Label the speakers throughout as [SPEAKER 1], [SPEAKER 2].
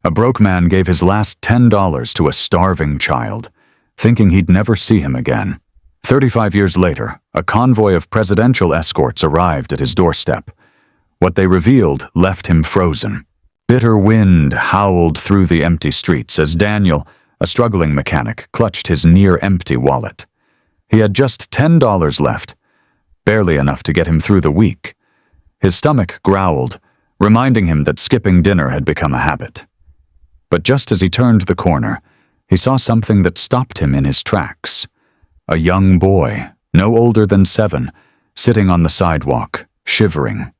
[SPEAKER 1] A broke man gave his last $10 to a starving child, thinking he'd never see him again. 35 years later, a convoy of presidential escorts arrived at his doorstep. What they revealed left him frozen. Bitter wind howled through the empty streets as Daniel, a struggling mechanic, clutched his near-empty wallet. He had just $10 left, barely enough to get him through the week. His stomach growled, reminding him that skipping dinner had become a habit. But just as he turned the corner, he saw something that stopped him in his tracks. A young boy, no older than 7, sitting on the sidewalk, shivering.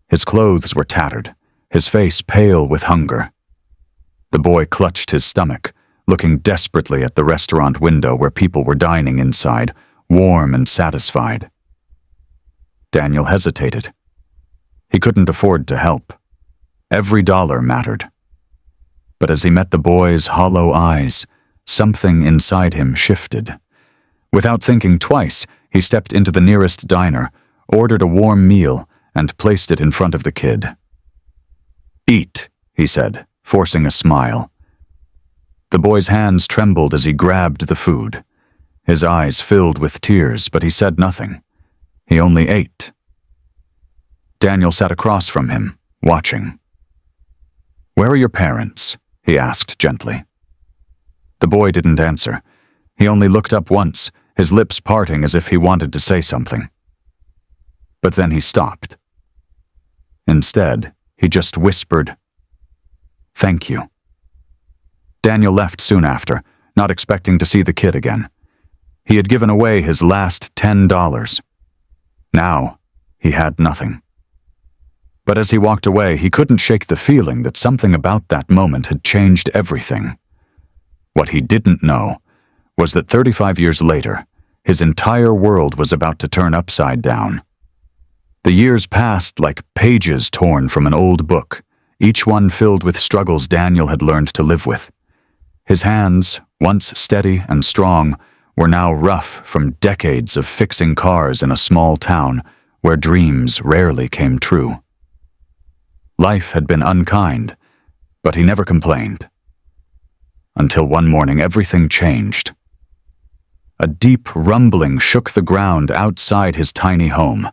[SPEAKER 1] His clothes were tattered, his face pale with hunger. The boy clutched his stomach, looking desperately at the restaurant window where people were dining inside, warm and satisfied. Daniel hesitated. He couldn't afford to help. Every dollar mattered. But as he met the boy's hollow eyes, something inside him shifted. Without thinking twice, he stepped into the nearest diner, ordered a warm meal, and placed it in front of the kid. "Eat," he said, forcing a smile. The boy's hands trembled as he grabbed the food. His eyes filled with tears, but he said nothing. He only ate. Daniel sat across from him, watching. "Where are your parents?" he asked gently. The boy didn't answer. He only looked up once, his lips parting as if he wanted to say something. But then he stopped. Instead, he just whispered, "Thank you." Daniel left soon after, not expecting to see the kid again. He had given away his last $10. Now, he had nothing. But as he walked away, he couldn't shake the feeling that something about that moment had changed everything. What he didn't know was that 35 years later, his entire world was about to turn upside down. The years passed like pages torn from an old book, each one filled with struggles Daniel had learned to live with. His hands, once steady and strong, were now rough from decades of fixing cars in a small town where dreams rarely came true. Life had been unkind, but he never complained. Until one morning everything changed. A deep rumbling shook the ground outside his tiny home.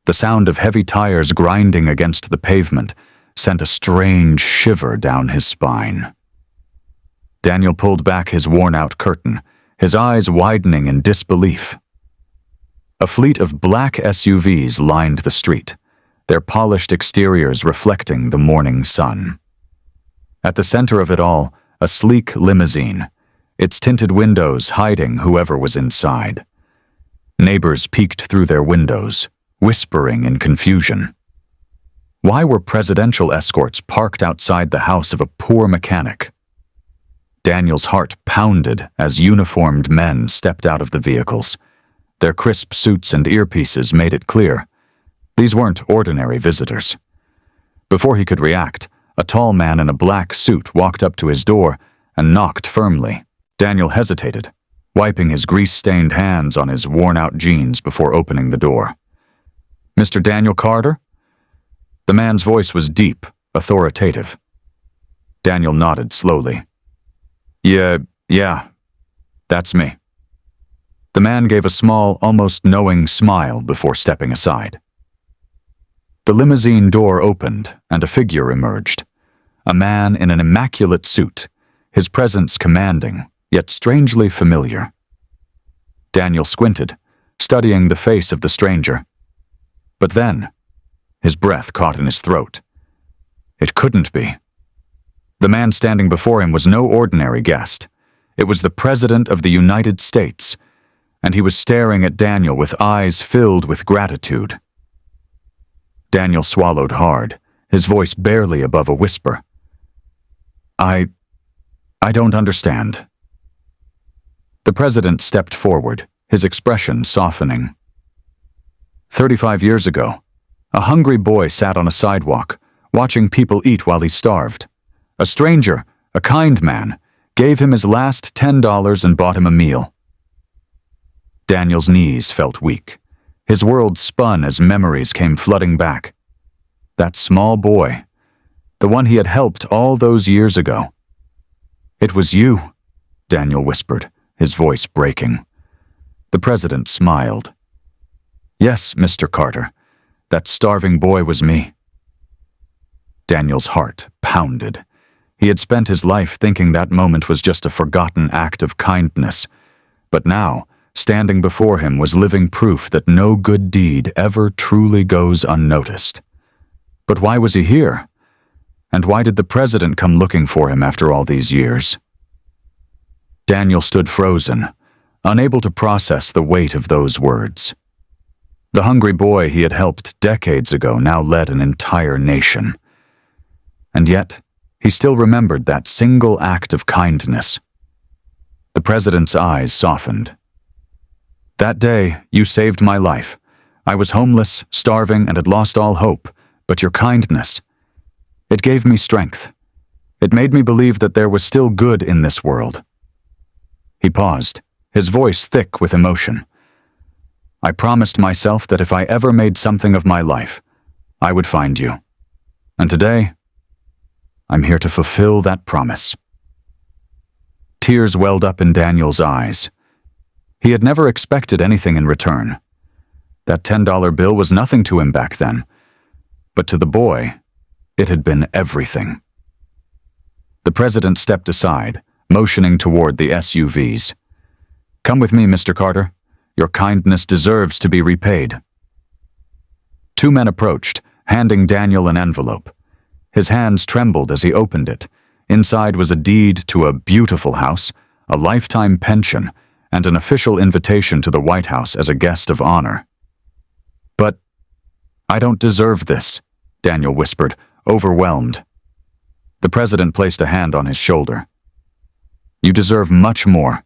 [SPEAKER 1] The sound of heavy tires grinding against the pavement sent a strange shiver down his spine. Daniel pulled back his worn-out curtain, his eyes widening in disbelief. A fleet of black SUVs lined the street, their polished exteriors reflecting the morning sun. At the center of it all, a sleek limousine, its tinted windows hiding whoever was inside. Neighbors peeked through their windows, whispering in confusion. Why were presidential escorts parked outside the house of a poor mechanic? Daniel's heart pounded as uniformed men stepped out of the vehicles. Their crisp suits and earpieces made it clear. These weren't ordinary visitors. Before he could react, a tall man in a black suit walked up to his door and knocked firmly. Daniel hesitated, wiping his grease-stained hands on his worn-out jeans before opening the door. "Mr. Daniel Carter?" The man's voice was deep, authoritative. Daniel nodded slowly. Yeah, that's me." The man gave a small, almost knowing smile before stepping aside. The limousine door opened and a figure emerged. A man in an immaculate suit, his presence commanding, yet strangely familiar. Daniel squinted, studying the face of the stranger. But then, his breath caught in his throat. It couldn't be. The man standing before him was no ordinary guest. It was the President of the United States, and he was staring at Daniel with eyes filled with gratitude. Daniel swallowed hard, his voice barely above a whisper. I don't understand." The president stepped forward, his expression softening. 35 years ago, a hungry boy sat on a sidewalk, watching people eat while he starved. A stranger, a kind man, gave him his last $10 and bought him a meal. Daniel's knees felt weak. His world spun as memories came flooding back. That small boy, the one he had helped all those years ago. "It was you," Daniel whispered, his voice breaking. The president smiled. "Yes, Mr. Carter, that starving boy was me." Daniel's heart pounded. He had spent his life thinking that moment was just a forgotten act of kindness, but now, standing before him was living proof that no good deed ever truly goes unnoticed. But why was he here? And why did the president come looking for him after all these years? Daniel stood frozen, unable to process the weight of those words. The hungry boy he had helped decades ago now led an entire nation. And yet, he still remembered that single act of kindness. The president's eyes softened. "That day, you saved my life. I was homeless, starving, and had lost all hope, but your kindness, it gave me strength. It made me believe that there was still good in this world." He paused, his voice thick with emotion. "I promised myself that if I ever made something of my life, I would find you. And today, I'm here to fulfill that promise." Tears welled up in Daniel's eyes. He had never expected anything in return. That $10 bill was nothing to him back then, but to the boy, it had been everything. The president stepped aside, motioning toward the SUVs. "Come with me, Mr. Carter. Your kindness deserves to be repaid." Two men approached, handing Daniel an envelope. His hands trembled as he opened it. Inside was a deed to a beautiful house, a lifetime pension, and an official invitation to the White House as a guest of honor. "But I don't deserve this," Daniel whispered, overwhelmed. The president placed a hand on his shoulder. "You deserve much more.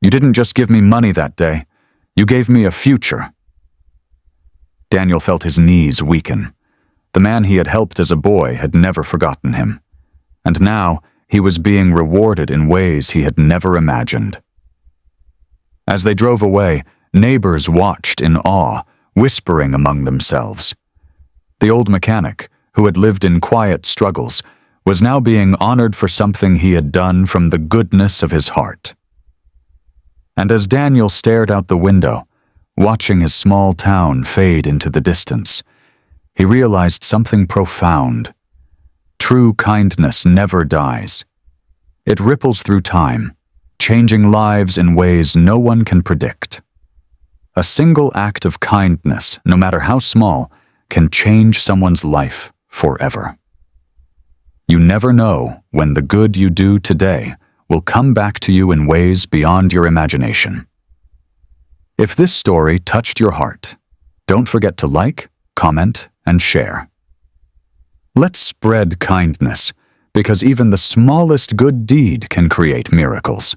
[SPEAKER 1] You didn't just give me money that day. You gave me a future." Daniel felt his knees weaken. The man he had helped as a boy had never forgotten him. And now he was being rewarded in ways he had never imagined. As they drove away, neighbors watched in awe, whispering among themselves. The old mechanic, who had lived in quiet struggles, was now being honored for something he had done from the goodness of his heart. And as Daniel stared out the window, watching his small town fade into the distance, he realized something profound. True kindness never dies. It ripples through time, changing lives in ways no one can predict. A single act of kindness, no matter how small, can change someone's life forever. You never know when the good you do today will come back to you in ways beyond your imagination. If this story touched your heart, don't forget to like, comment, and share. Let's spread kindness, because even the smallest good deed can create miracles.